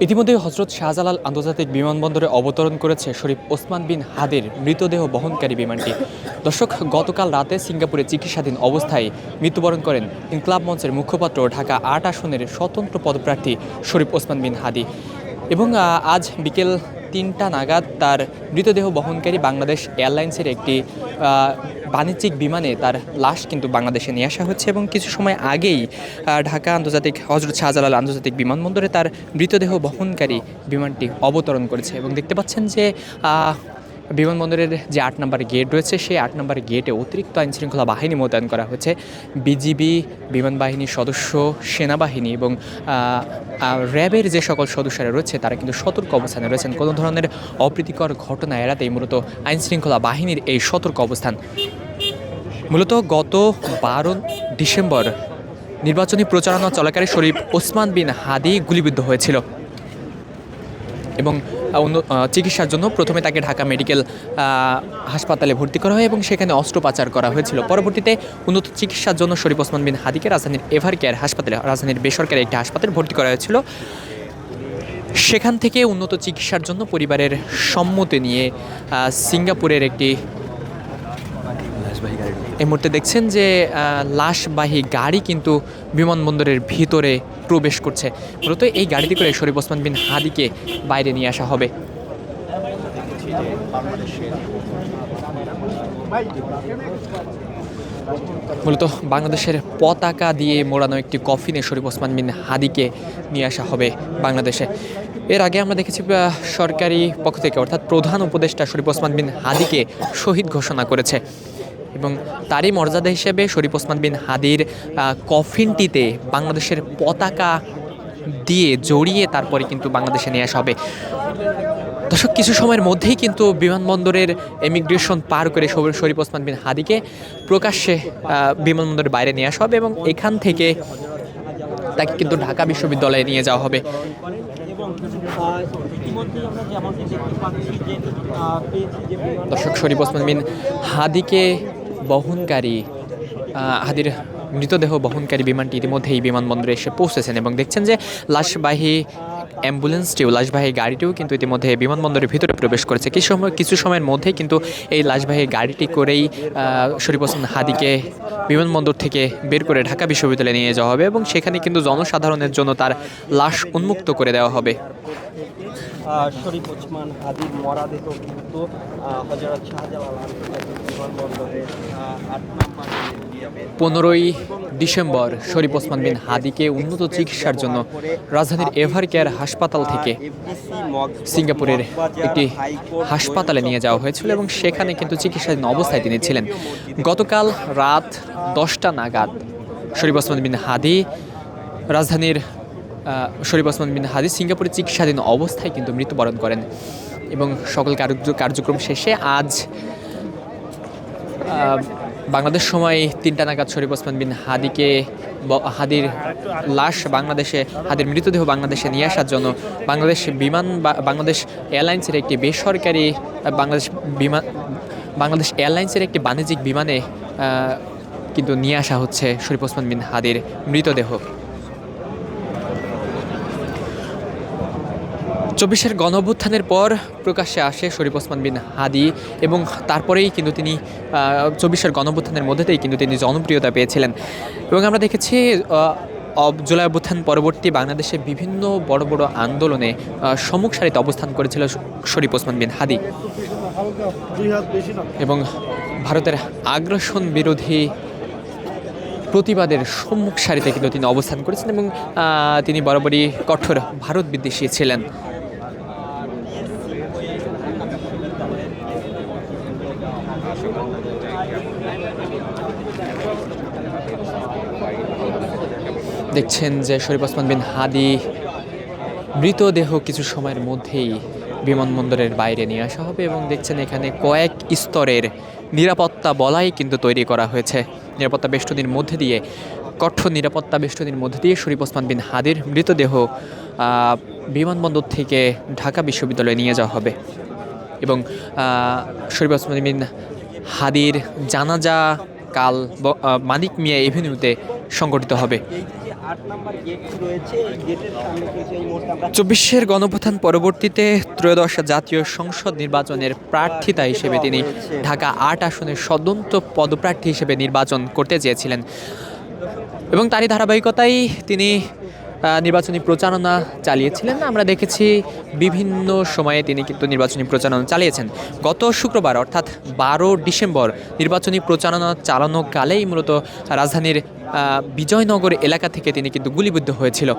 ইতিমধ্যে হজরত শাহজালাল আন্তর্জাতিক বিমানবন্দরে অবতরণ করেছে শরীফ ওসমান বিন হাদির মৃতদেহ বহনকারী বিমানটি। দর্শক, গতকাল রাতে সিঙ্গাপুরে চিকিৎসাধীন অবস্থায় মৃত্যুবরণ করেন ইনকলাব মঞ্চের মুখপাত্র ঢাকা ৮ আসনের স্বতন্ত্র পদপ্রার্থী শরীফ ওসমান বিন হাদি। এবং আজ বিকেল ৩টা নাগাদ তার মৃতদেহ বহনকারী বাংলাদেশ এয়ারলাইন্সের একটি বাণিজ্যিক বিমানে তার লাশ কিন্তু বাংলাদেশে নিয়ে আসা হচ্ছে এবং কিছু সময় আগেই ঢাকা আন্তর্জাতিক হজরত শাহজালাল আন্তর্জাতিক বিমানবন্দরে তার মৃতদেহ বহনকারী বিমানটি অবতরণ করেছে। এবং দেখতে পাচ্ছেন যে বিমানবন্দরের যে ৮ নম্বর গেট রয়েছে সেই ৮ নম্বর গেটে অতিরিক্ত আইনশৃঙ্খলা বাহিনী মোতায়েন করা হয়েছে। বিজিবি, বিমান বাহিনীর সদস্য, সেনাবাহিনী এবং র্যাবের যে সকল সদস্যরা রয়েছে তারা কিন্তু সতর্ক অবস্থানে রয়েছেন। কোনো ধরনের অপ্রীতিকর ঘটনা এড়াতেই মূলত আইনশৃঙ্খলা বাহিনীর এই সতর্ক অবস্থান। মূলত গত ১২ ডিসেম্বর নির্বাচনী প্রচারণা চলাকালে শরীফ ওসমান বিন হাদি গুলিবিদ্ধ হয়েছিল এবং চিকিৎসার জন্য প্রথমে তাকে ঢাকা মেডিকেল হাসপাতালে ভর্তি করা হয় এবং সেখানে অস্ত্রোপচার করা হয়েছিল। পরবর্তীতে উন্নত চিকিৎসার জন্য শরীফ ওসমান বিন হাদিকে রাজধানীর এভার কেয়ার হাসপাতালে, রাজধানীর বেসরকারি একটি হাসপাতালে ভর্তি করা হয়েছিল। সেখান থেকে উন্নত চিকিৎসার জন্য পরিবারের সম্মতি নিয়ে সিঙ্গাপুরের একটি, এই মুহূর্তে দেখছেন যে লাশবাহী গাড়ি কিন্তু বিমানবন্দরের ভিতরে প্রবেশ করছে। মূলত এই গাড়িতে করে শরীফ ওসমান বিন হাদিকে বাইরে নিয়ে আসা হবে। মূলত বাংলাদেশের পতাকা দিয়ে মোড়ানো একটি কফিনে শরীফ ওসমান বিন হাদিকে নিয়ে আসা হবে বাংলাদেশে। এর আগে আমরা দেখেছি সরকারি পক্ষ থেকে অর্থাৎ প্রধান উপদেষ্টা শরীফ ওসমান বিন হাদিকে শহীদ ঘোষণা করেছে এবং তারই মর্যাদা হিসেবে শরীফ ওসমান বিন হাদির কফিনটিতে বাংলাদেশের পতাকা দিয়ে জড়িয়ে তারপরে কিন্তু বাংলাদেশে নিয়ে আসা হবে। দর্শক, কিছু সময়ের মধ্যেই কিন্তু বিমানবন্দরের ইমিগ্রেশন পার করে শরীফ ওসমান বিন হাদিকে প্রকাশ্যে বিমানবন্দরের বাইরে নিয়ে আসা হবে এবং এখান থেকে তাকে কিন্তু ঢাকা বিশ্ববিদ্যালয়ে নিয়ে যাওয়া হবে। দর্শক, শরীফ ওসমান বিন হাদিকে বহনকারী হাদির মৃতদেহ বহনকারী বিমানটি ইতিমধ্যেই বিমানবন্দরে এসে পৌঁছেছেন এবং দেখছেন যে লাশবাহী অ্যাম্বুলেন্সটিও, লাশবাহী গাড়িটিও কিন্তু ইতিমধ্যে বিমানবন্দরের ভিতরে প্রবেশ করেছে। কিছু সময়ের মধ্যেই কিন্তু এই লাশবাহী গাড়িটি করেই শরীফ ওসমান হাদিকে বিমানবন্দর থেকে বের করে ঢাকা বিশ্ববিদ্যালয়ে নিয়ে যাওয়া হবে এবং সেখানে কিন্তু জনসাধারণের জন্য তার লাশ উন্মুক্ত করে দেওয়া হবে। শরীফ ওসমান হাদির মরদেহ কিন্তু হযরত শাহজালাল আন্তর্জাতিক বিমানবন্দরের ৮ নম্বর ১৫ই ডিসেম্বর শরীফ ওসমান বিন হাদিকে উন্নত চিকিৎসার জন্য রাজধানীর এভার কেয়ার হাসপাতাল থেকে সিঙ্গাপুরের একটি হাসপাতালে নিয়ে যাওয়া হয়েছিল এবং সেখানে কিন্তু চিকিৎসাধীন অবস্থায় তিনি ছিলেন। গতকাল রাত 10টা নাগাদ শরীফ ওসমান বিন হাদি সিঙ্গাপুরে চিকিৎসাধীন অবস্থায় কিন্তু মৃত্যুবরণ করেন এবং সকল কার্যক্রম শেষে আজ বাংলাদেশ সময় 3টা নাগাদ শরীফ ওসমান বিন হাদির লাশ হাদির মৃতদেহ বাংলাদেশে নিয়ে আসার জন্য বাংলাদেশ এয়ারলাইন্সের একটি বেসরকারি বাংলাদেশ এয়ারলাইন্সের একটি বাণিজ্যিক বিমানে কিন্তু নিয়ে আসা হচ্ছে শরীফ ওসমান বিন হাদির মৃতদেহ। 24-এর গণঅভ্যুত্থানের পর প্রকাশ্যে আসে শরীফ ওসমান বিন হাদি এবং তারপরেই কিন্তু তিনি 24-এর গণঅভ্যুত্থানের মধ্যেই কিন্তু তিনি জনপ্রিয়তা পেয়েছিলেন এবং আমরা দেখেছি জুলাই অভ্যুত্থান পরবর্তী বাংলাদেশে বিভিন্ন বড় বড় আন্দোলনে সম্মুখ সারিতে অবস্থান করেছিল শরীফ ওসমান বিন হাদি এবং ভারতের আগ্রাসন বিরোধী প্রতিবাদের সম্মুখ সারিতে কিন্তু তিনি অবস্থান করেছেন এবং তিনি বরাবরই কঠোর ভারত বিদ্বেষী ছিলেন। দেখছেন যে শরীফ ওসমান বিন হাদি মৃতদেহ কিছু সময়ের মধ্যেই বিমানবন্দরের বাইরে নিয়ে আসা হবে এবং দেখছেন এখানে কয়েক স্তরের নিরাপত্তা বলয় কিন্তু তৈরি করা হয়েছে। নিরাপত্তা বেষ্টনীর মধ্যে দিয়ে, কঠোর নিরাপত্তা বেষ্টনীর মধ্যে দিয়ে শরীফ ওসমান বিন হাদির মৃতদেহ বিমানবন্দর থেকে ঢাকা বিশ্ববিদ্যালয়ে নিয়ে যাওয়া হবে এবং শরীফ ওসমান বিন হাদির জানাজা কাল মানিক মিয়া এভিনিউতে সংগঠিত হবে। 8 নাম্বার গেট রয়েছে, এই গেটের সামনে কিন্তু এই মুহূর্তে আমরা 24-এর গণঅভ্যুত্থান পরবর্তীতে ত্রয়োদশ জাতীয় সংসদ নির্বাচনের প্রার্থিতা হিসেবে তিনি ঢাকা 8 আসনের স্বতন্ত্র পদপ্রার্থী হিসেবে নির্বাচন করতে চেয়েছিলেন এবং তারই ধারাবাহিকতায় তিনি নির্বাচনী প্রচারণা চালিয়েছিলেন। আমরা দেখেছি বিভিন্ন সময়ে তিনি কিন্তু নির্বাচনী প্রচারণা চালিয়েছেন। গত শুক্রবার অর্থাৎ 12 ডিসেম্বর নির্বাচনী প্রচারণা চালানোকালেই মূলত রাজধানীর বিজয়নগর এলাকা থেকে তিনি কিন্তু গুলিবিদ্ধ হয়েছিল।